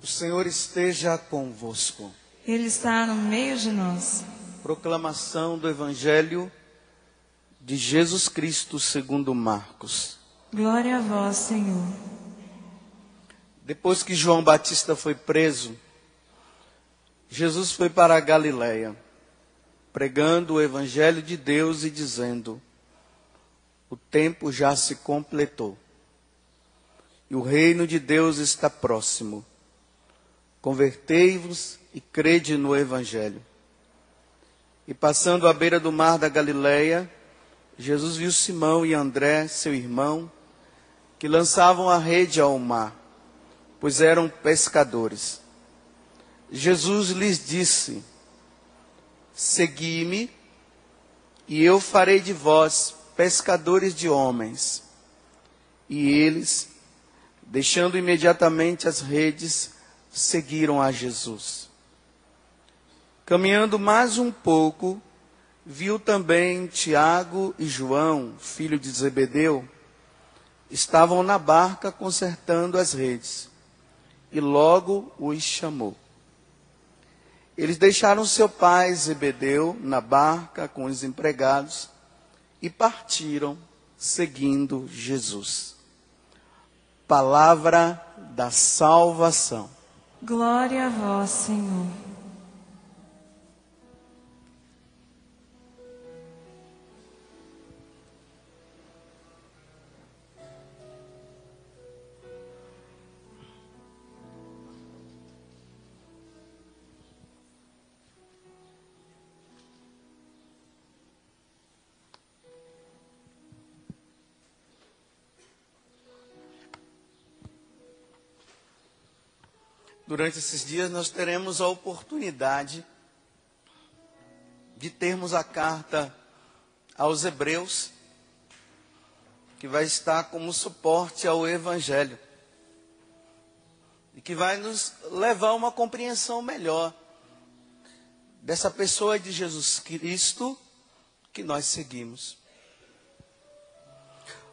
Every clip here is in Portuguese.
O Senhor esteja convosco. Ele está no meio de nós. Proclamação do Evangelho de Jesus Cristo segundo Marcos. Glória a vós, Senhor. Depois que João Batista foi preso, Jesus foi para a Galileia, pregando o Evangelho de Deus e dizendo: o tempo já se completou e o reino de Deus está próximo. Convertei-vos e crede no Evangelho. E passando à beira do mar da Galileia, Jesus viu Simão e André, seu irmão, que lançavam a rede ao mar, pois eram pescadores. Jesus lhes disse: segui-me, e eu farei de vós pescadores de homens. E eles, deixando imediatamente as redes, seguiram a Jesus. Caminhando mais um pouco, viu também Tiago e João, filho de Zebedeu, estavam na barca consertando as redes, e logo os chamou. Eles deixaram seu pai Zebedeu na barca com os empregados e partiram, seguindo Jesus. Palavra da salvação. Glória a vós, Senhor. Durante esses dias nós teremos a oportunidade de termos a carta aos Hebreus, que vai estar como suporte ao Evangelho e que vai nos levar a uma compreensão melhor dessa pessoa de Jesus Cristo que nós seguimos.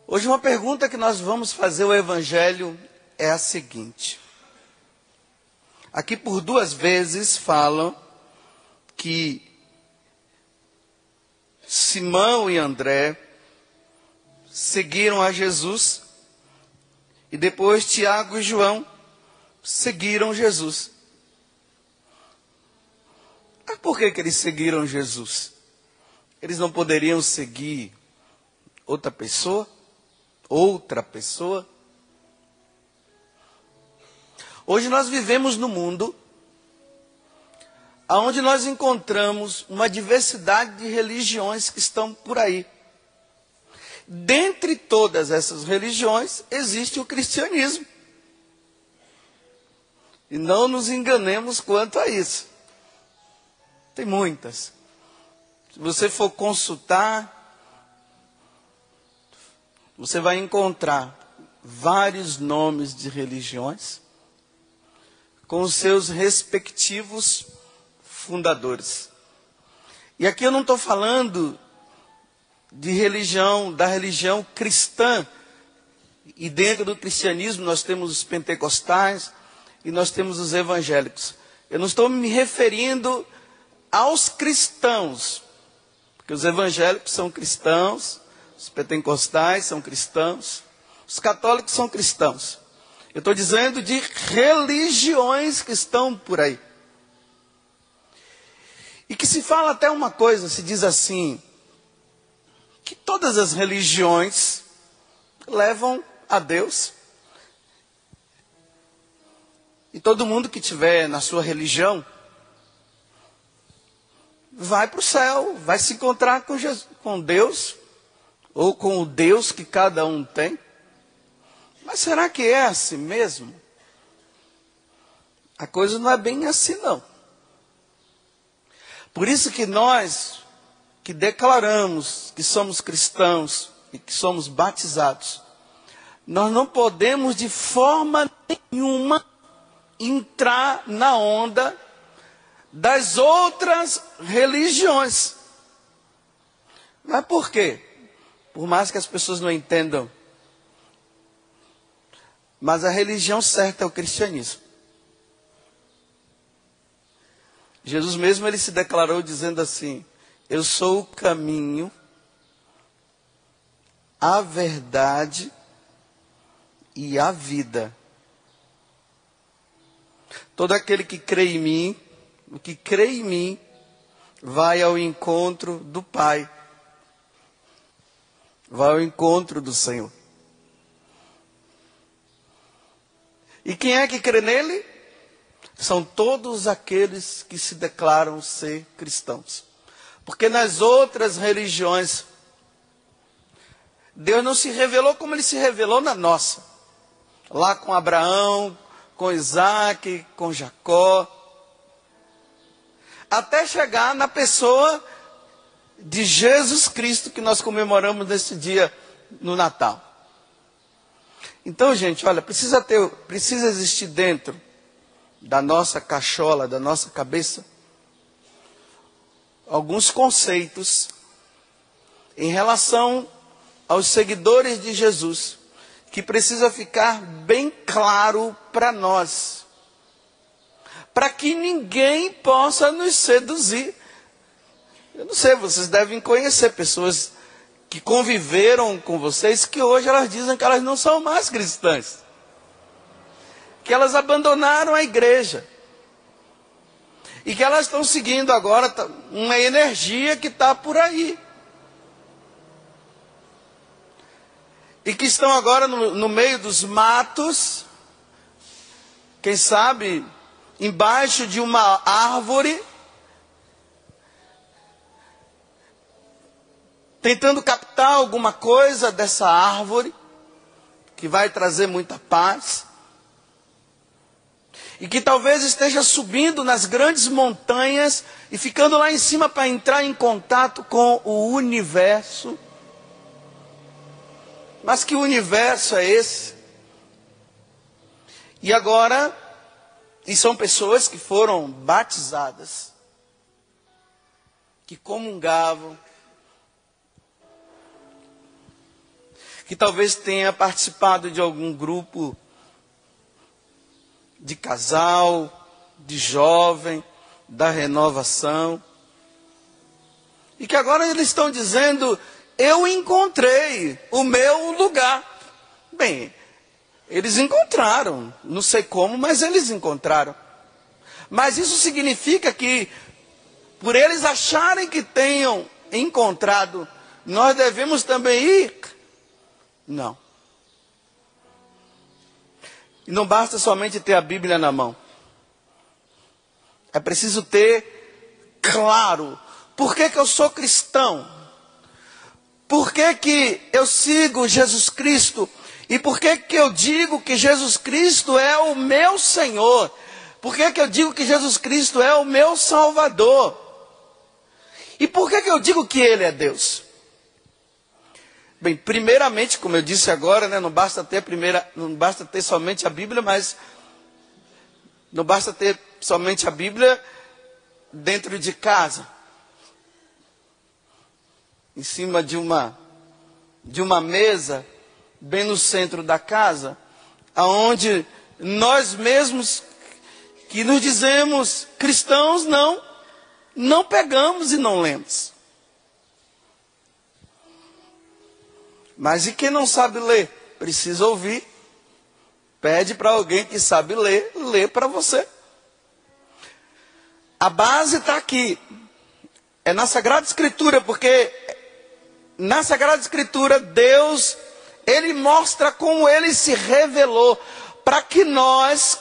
Hoje uma pergunta que nós vamos fazer ao Evangelho é a seguinte. Aqui por 2 vezes falam que Simão e André seguiram a Jesus e depois Tiago e João seguiram Jesus. Mas por que eles seguiram Jesus? Eles não poderiam seguir outra pessoa? Hoje nós vivemos num mundo onde nós encontramos uma diversidade de religiões que estão por aí. Dentre todas essas religiões, existe o cristianismo. E não nos enganemos quanto a isso. Tem muitas. Se você for consultar, você vai encontrar vários nomes de religiões com os seus respectivos fundadores. E aqui eu não estou falando de religião, da religião cristã. E dentro do cristianismo nós temos os pentecostais e nós temos os evangélicos. Eu não estou me referindo aos cristãos, porque os evangélicos são cristãos, os pentecostais são cristãos, os católicos são cristãos. Eu estou dizendo de religiões que estão por aí. E que se fala até uma coisa, se diz assim, que todas as religiões levam a Deus. E todo mundo que tiver na sua religião vai para o céu, vai se encontrar com Jesus, com Deus, ou com o Deus que cada um tem. Mas será que é assim mesmo? A coisa não é bem assim, não. Por isso que nós, que declaramos que somos cristãos e que somos batizados, nós não podemos de forma nenhuma entrar na onda das outras religiões. Mas por quê? Por mais que as pessoas não entendam, mas a religião certa é o cristianismo. Jesus mesmo ele se declarou dizendo assim: eu sou o caminho, a verdade e a vida. Todo aquele que crê em mim, o que crê em mim, vai ao encontro do Pai. Vai ao encontro do Senhor. E quem é que crê nele? São todos aqueles que se declaram ser cristãos. Porque nas outras religiões, Deus não se revelou como ele se revelou na nossa. Lá com Abraão, com Isaac, com Jacó. Até chegar na pessoa de Jesus Cristo que nós comemoramos nesse dia no Natal. Então, gente, olha, precisa existir dentro da nossa cachola, da nossa cabeça, alguns conceitos em relação aos seguidores de Jesus, que precisa ficar bem claro para nós, para que ninguém possa nos seduzir. Eu não sei, vocês devem conhecer pessoas que conviveram com vocês, que hoje elas dizem que elas não são mais cristãs, que elas abandonaram a igreja, e que elas estão seguindo agora uma energia que está por aí. E que estão agora no meio dos matos, quem sabe, embaixo de uma árvore, tentando captar alguma coisa dessa árvore, que vai trazer muita paz. E que talvez esteja subindo nas grandes montanhas e ficando lá em cima para entrar em contato com o universo. Mas que universo é esse? E agora, e são pessoas que foram batizadas, que comungavam, que talvez tenha participado de algum grupo de casal, de jovem, da renovação, e que agora eles estão dizendo: eu encontrei o meu lugar. Bem, eles encontraram, não sei como, mas eles encontraram. Mas isso significa que, por eles acharem que tenham encontrado, nós devemos também ir? Não. E não basta somente ter a Bíblia na mão. É preciso ter claro, por que eu sou cristão? Por que eu sigo Jesus Cristo? E por que eu digo que Jesus Cristo é o meu Senhor? Por que eu digo que Jesus Cristo é o meu Salvador? E por que eu digo que Ele é Deus? Bem, primeiramente, como eu disse agora, né, não basta ter somente a Bíblia, mas não basta ter somente a Bíblia dentro de casa, em cima de uma mesa, bem no centro da casa, aonde nós mesmos que nos dizemos cristãos não pegamos e não lemos. Mas e quem não sabe ler? Precisa ouvir. Pede para alguém que sabe ler, lê para você. A base está aqui. É na Sagrada Escritura, porque na Sagrada Escritura Deus, Ele mostra como Ele se revelou, para que nós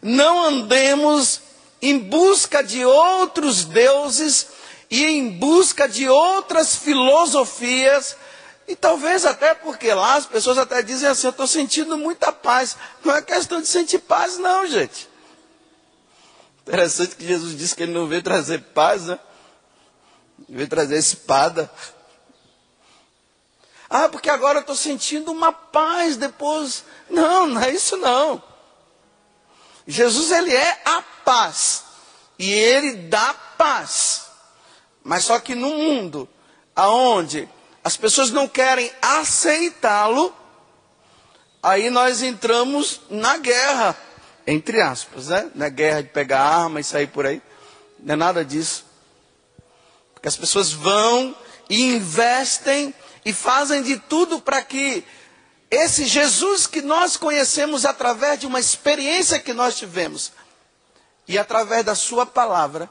não andemos em busca de outros deuses e em busca de outras filosofias, e talvez até porque lá as pessoas até dizem assim: eu estou sentindo muita paz. Não é questão de sentir paz não, gente. Interessante que Jesus disse que Ele não veio trazer paz, né? Ele veio trazer espada. Ah, porque agora eu estou sentindo uma paz depois. Não é isso não. Jesus, Ele é a paz. E Ele dá paz. Mas só que no mundo, aonde as pessoas não querem aceitá-lo, aí nós entramos na guerra Entre aspas, né? Não é guerra de pegar arma e sair por aí. Não é nada disso. Porque as pessoas vão e investem e fazem de tudo para que esse Jesus que nós conhecemos através de uma experiência que nós tivemos e através da sua palavra,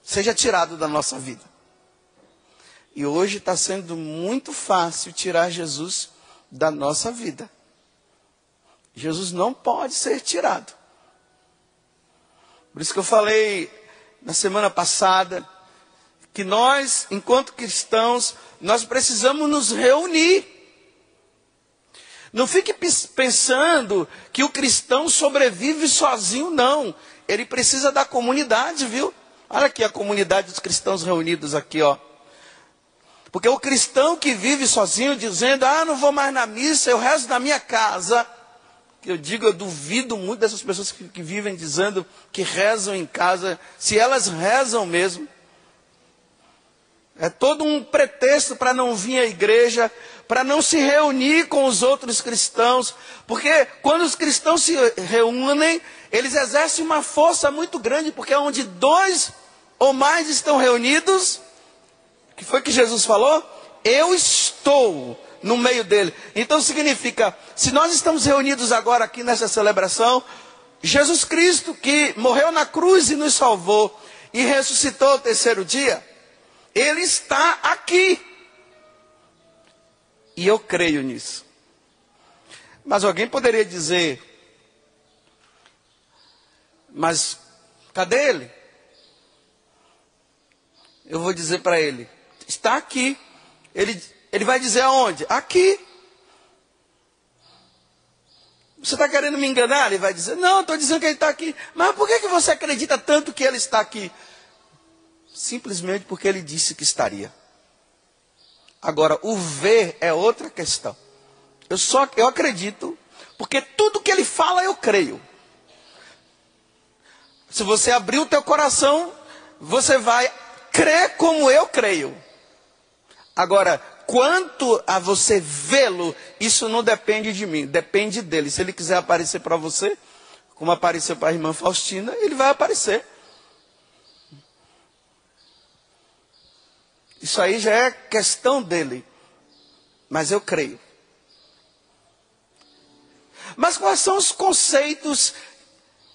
seja tirado da nossa vida. E hoje está sendo muito fácil tirar Jesus da nossa vida. Jesus não pode ser tirado. Por isso que eu falei na semana passada, que nós, enquanto cristãos, nós precisamos nos reunir. Não fique pensando que o cristão sobrevive sozinho, não. Ele precisa da comunidade, viu? Olha aqui a comunidade dos cristãos reunidos aqui, ó. Porque o cristão que vive sozinho, dizendo, não vou mais na missa, eu rezo na minha casa. Eu digo, eu duvido muito dessas pessoas que vivem dizendo que rezam em casa, se elas rezam mesmo. É todo um pretexto para não vir à igreja, para não se reunir com os outros cristãos. Porque quando os cristãos se reúnem, eles exercem uma força muito grande, porque onde 2 ou mais estão reunidos, que foi que Jesus falou? Eu estou no meio dele. Então significa, se nós estamos reunidos agora aqui nessa celebração, Jesus Cristo que morreu na cruz e nos salvou e ressuscitou ao 3º dia, Ele está aqui. E eu creio nisso. Mas alguém poderia dizer, mas cadê Ele? Eu vou dizer para ele, está aqui. Ele vai dizer aonde? Aqui. Você está querendo me enganar? Ele vai dizer, não, estou dizendo que Ele está aqui. Mas por que você acredita tanto que Ele está aqui? Simplesmente porque Ele disse que estaria. Agora, o ver é outra questão. Eu acredito, porque tudo que Ele fala eu creio. Se você abrir o teu coração, você vai crer como eu creio. Agora, quanto a você vê-lo, isso não depende de mim, depende dele. Se ele quiser aparecer para você, como apareceu para a irmã Faustina, ele vai aparecer. Isso aí já é questão dele. Mas eu creio. Mas quais são os conceitos,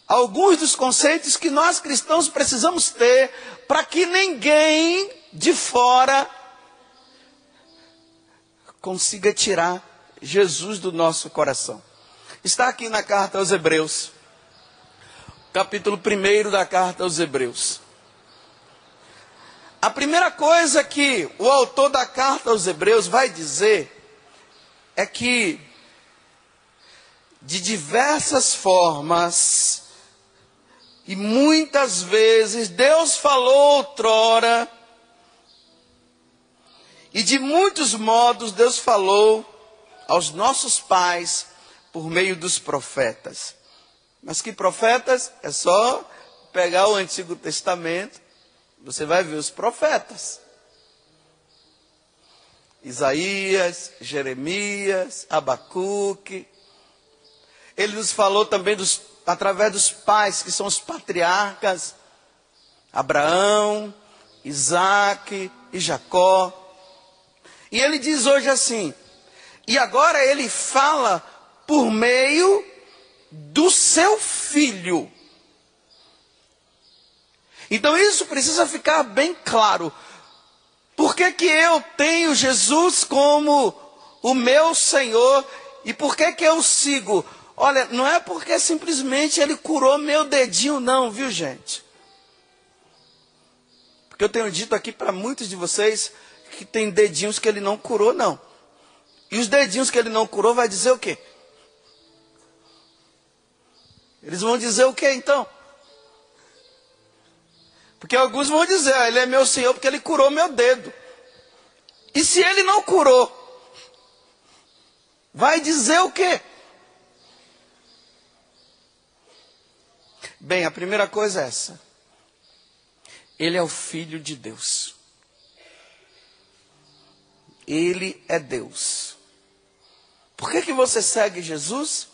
alguns dos conceitos que nós cristãos precisamos ter para que ninguém de fora consiga tirar Jesus do nosso coração? Está aqui na carta aos Hebreus, capítulo 1 da carta aos Hebreus. A primeira coisa que o autor da carta aos Hebreus vai dizer é que, de diversas formas, e muitas vezes, Deus falou outrora, e de muitos modos Deus falou aos nossos pais por meio dos profetas. Mas que profetas? É só pegar o Antigo Testamento, você vai ver os profetas. Isaías, Jeremias, Abacuque. Ele nos falou também através dos pais, que são os patriarcas, Abraão, Isaac e Jacó. E ele diz hoje assim, e agora ele fala por meio do seu filho. Então isso precisa ficar bem claro. Por que eu tenho Jesus como o meu Senhor? E por que eu sigo? Olha, não é porque simplesmente Ele curou meu dedinho não, viu gente? Porque eu tenho dito aqui para muitos de vocês que tem dedinhos que Ele não curou não. E os dedinhos que Ele não curou vai dizer o quê? Eles vão dizer o quê então? Porque alguns vão dizer, Ele é meu Senhor porque Ele curou meu dedo. E se Ele não curou, vai dizer o quê? Bem, a primeira coisa é essa. Ele é o Filho de Deus. Ele é Deus. Por que você segue Jesus?